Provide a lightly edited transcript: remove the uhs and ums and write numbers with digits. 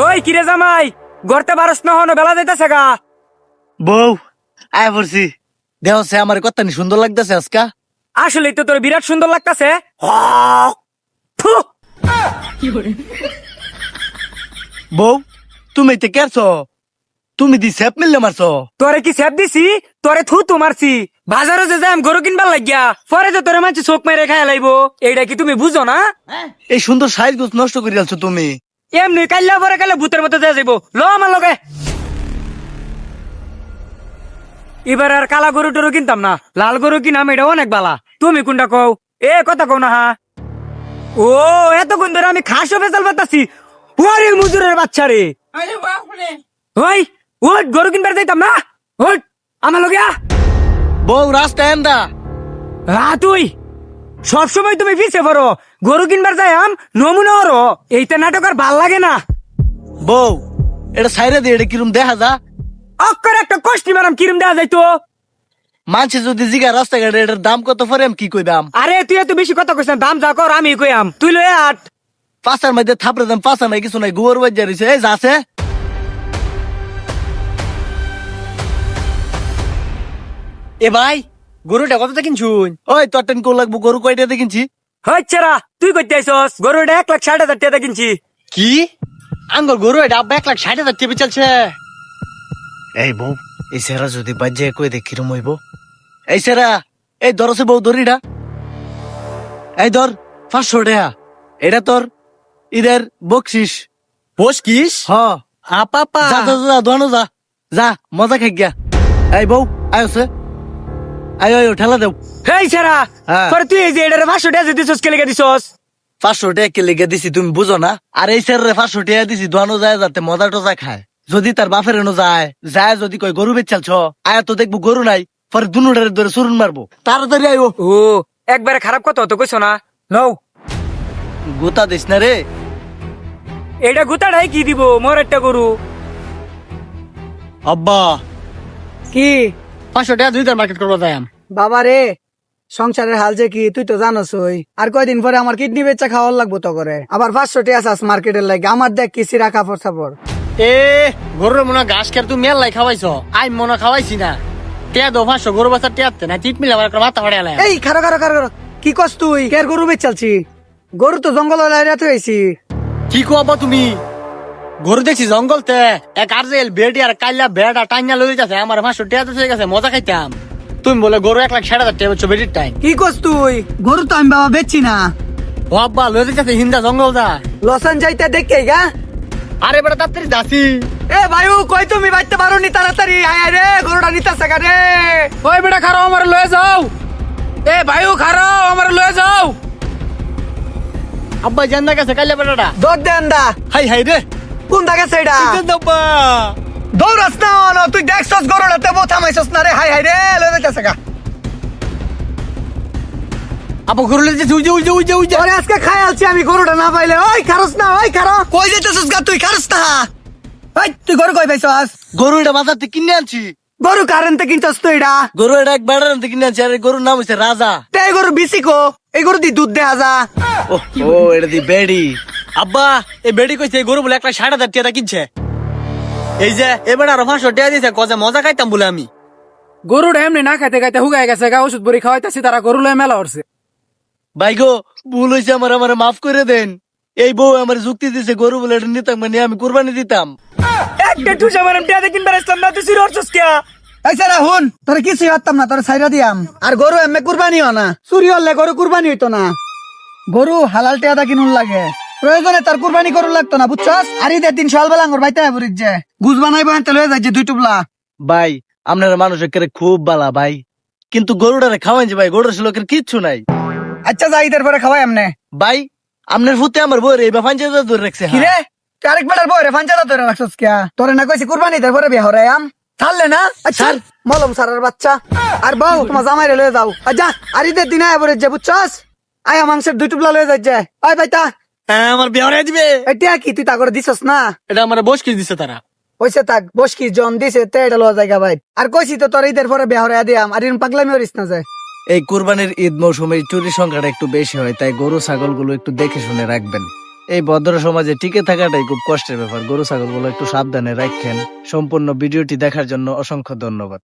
ওই কিরে জামাই গড়তে পারস না হনো বেলা যাইতেছে গা। বউ আয় পড়ছি দেহ সে আমার কথা নি সুন্দর লাগতেছে আজকা। আসলে তো তোর বিরাট সুন্দর লাগতাছে। থু, বউ তুমি তো কেছো, তুমি দি সেপ মিললে মারছো। তোরে কি সেপ দিছি? তোরে থু তু মারছি। বাজারে যে যাম গরু কিনবার লাগিয়া পরে যে তোরে মানছি চোখ মেরে খাইয়া লাইবো, এইটা কি তুমি বুঝো না? এই সুন্দর সাইজ গুছ নষ্ট করে আলছো তুমি। এমনি কাইলা পরে কাইলে ভূতের মতো যা যাইবো। ল আমার লগে। এবার আর কালা গরু টরু কিনতাম না, লাল গরু কিনাম, এটা অনেক বালা। তুমি কোনটা কও? এ কথা কও না হা। ও এতক্ষণ ধরে আমি খাসো বেচাল পাতাছি। ওরে মুজুরের বাচ্চা রে। ওই ওই গরু কিনবার যাইতাম না। ওই আমার লগে আ। বউ রাস্তা এন্দা। তুই সবসময় তুমি পিছে পড়ো। গরু কিনবার যাই আম নমুনা ওরো, এইটা নাটক আর ভাল লাগে না। বউ এটা সাইরে দিয়ে এটা কিরম দেখা যা। অক্ষর একটা কষ্টি মারাম কিরম দেওয়া যাইতো। মানছে যদি জিগা রাস্তাঘাটে এটার দাম কত পরে আমি কি কইবাম। আরে তুই এত বেশি কথা কইছ না, দাম যা কর আমি কইয়াম, তুই লয়ে আট। পাঁচার মধ্যে থাপড়ে দাম পাঁচা নাই কিছু নাই, গোবর বাজ্যা রয়েছে এই যাচ্ছে। এ ভাই গরুটা কতটা কিনছুন? ওই তোর টেন কো লাগবো, গরু কয়টা দেখিনছি। হচ্ছে তুই কইতে আইছস গরুটা 1,60,000 টাকা কিনছি। কি আঙ্গর গরু এটা 1,60,000 টিপে চলছে। এই বউ এই সেরা যদি বাজ্যে কই দেখ কিরম হইব। এই সেরা এই ধরছে বউ দড়িটা, এই ধর 500 টাকা, এটা তোর ঈদের বকশিস। বসকিস হ আপা যা যা যা দোয়ানো যা যা মজা খাই গিয়া। এই বউ আয়সে আয় আয় ঠেলা দেও। হেই সারা হ্যাঁ। পরে তুই এই যে এটারে 500 টাকা দিছস কে লেগে দিছস? 500 টাকা কে লেগে দিছি তুমি বুঝো না? আর এই সেরে 500 টাকা দিছি দোয়ানো যায় যাতে মজা টজা খায়। যদি তার বাপের এনো যায় যায় যদি কয় গরু বেচালছ আয় তো দেখবো গরু নাই, পরে দুনুটারে ধরে চুরুন মারবো। তাড়াতাড়ি আইও। ও একবারে খারাপ কথা তো কইছ না। নও গোতা দিস না রে। এটা গুতাড়াই কি দিব মোর একটা গরু। আব্বা কি 500 টাকা দুইটার মার্কেট করবো যাই বাবা রে, সংসারের হাল যে কি তুই তো জানোসই। আর কয়দিন পরে আমার কিডনি বেচা খাওয়ার লাগবো তো করে, আবার 500 টাকা চাস মার্কেটের লাগে। আমার দেখ কি সিরা কাপড় সাপড়। এ গরুর মনে ঘাস খের তুই মেল লাই খাওয়াইছ, আই মনে খাওয়াইছি না। টিয়া দো 500 গরু বাচ্চা টিয়াতে না চিট মিলে আমার একটা মাথা ফাড়ে আলাই। এই খারো খারো খারো খারো। কি কস তুই? কের গরু বেচালছি? গরু তো জঙ্গল লাইরাতে হইছি। কি কো আব্বা তুমি? গরু দেখছি জঙ্গলতে এক আরজেল বেডি আর কাইলা বেড়া টাইনা লই যাচ্ছে, আমার 500 টাকা তো হয়ে গেছে, মজা খাইতাম। তুমি বলে গরু 1,60,000 টাকা বেচছো বেডির টাইম। কি কস তুই? গরু তো আমি বাবা বেচছি না। ও আব্বা লই যাচ্ছে হিন্দা জঙ্গল দা। লসন যাইতে দেখে গা। আরে বেটা তাড়াতাড়ি যাচ্ছি। এ ভাইউ কই তুমি বাইতে পারো নি? তাড়াতাড়ি আয় আয় রে, গরুটা নিতাছে গা রে। ওই বেটা খারাপ আমার লয়ে যাও। এ ভাইও খারাপ আমার লয়ে যাও। আব্বা জানা গেছে কাইলা বেটাটা। দৌড় দেন দা। হাই হাই রে কোন দাগে সেটা? আব্বা দৌড়াস না না, তুই দেখছস গরুটাতে বোথা মাইছস না রে। হাই হাই রে লয়ে যাইতাছে গা। আব্বা গরু লই যাচ্ছে উইজে উইজে উইজে উইজে। আরে আজকে খাই আলছি আমি গরুটা না পাইলে। ওই খারস না, ওই খারো। কই যাইতাছস গা তুই? খারস না। ওই তুই গরু কই পাইছস? গরু এটা বাজার থেকে কিনে আনছি। গরু কারেন্টে কিনছস তুই এটা? গরু এটা এক বেড়ার থেকে কিনে আনছি। আর এই গরুর নাম হচ্ছে রাজা। তে এই গরু বিসি কো? এই গরু দি দুধ দেয়া যা। ও এটা দি বেড়ি। আব্বা এই বেডি কইছে এই গরু বলে 1,60,000 টাকা কিনছে। এই যে এবার আরো 500 টাকা দিছে, কজে মজা খাইতাম বলে আমি। গরুটা এমনি না খাইতে খাইতে হুগাই গেছে গা, ওষুধ বড়ি খাওয়াইতেছি, তারা গরু লয়ে মেলা উঠছে। ভাই গো ভুল হয়েছে আমার, আমার মাফ করে দেন। এই বউ আমার যুক্তি দিছে গরু বলে এটা নিতাম মানে আমি কুরবানি দিতাম। একটা টুসা মারাম টাকা কিনবার আসতাম না, তুই সির অর্চস কে? এই সারা হুন, তোরে কিছুই হতাম না, তোরে সাইরা দিয়াম। আর গরু এমনি কুরবানি হয় না, চুরি হলে গরু কুরবানি হইতো না। গরু হালাল টেয়াদা কিনুন লাগে, প্রয়োজনে তার কুরবানি করুন লাগতো না, বুঝছস? আর ঈদের দিন সকালবেলা আঙ্গুর বাইতে বুড়ির যে গুজ বানাইবো এনতে লয়ে যাই যে 2 টুবলা। ভাই আপনারা মানুষের করে খুব বালা ভাই, কিন্তু গরুটারে খাওয়াই যে ভাই, গরুর লোকের কিচ্ছু নাই। আচ্ছা যা ঈদের পরে খাওয়াই এমনে। ভাই আপনার ফুতে আমার বউরে এই বাফাঞ্জা ধরে রাখছে। কি রে তুই আরেক বেলার বউরে ফাঞ্চালা ধরে রাখছস কিয়া? তোরে না কইছি কুরবানি ঈদের পরে বিয়া হরাই আম ছাড়লে না? আচ্ছা মলম সারার বাচ্চা। আর বউ তোমার জামাইরে লয়ে যাও। আচ্ছা আর ঈদের দিন আয় বুড়ির যে, বুঝছস? আয়া মাংসের 2 টুবলা লয়ে যাই যে। ওই ভাইতা হ্যাঁ আমার বিয়ে হয়ে দিবে। এটা কি তুই তা করে দিছস না? এটা আমার বস কি দিছে তারা। হইছে থাক, বস কি জন দিছে তে এটা লওয়া জায়গা ভাই। আর কইছি তো তোর ঈদের পরে বিয়া হরাই দিয়াম। আর ইন পাগলামি করিস না যায়। এই কুরবানির ঈদ মৌসুমে চুরির সংখ্যাটা একটু বেশি হয়, তাই গরু ছাগল গুলো একটু দেখে শুনে রাখবেন। এই ভদ্র সমাজে টিকে থাকাটাই খুব কষ্টের ব্যাপার। গরু ছাগল গুলো একটু সাবধানে রাখেন। সম্পূর্ণ ভিডিওটি দেখার জন্য অসংখ্য ধন্যবাদ।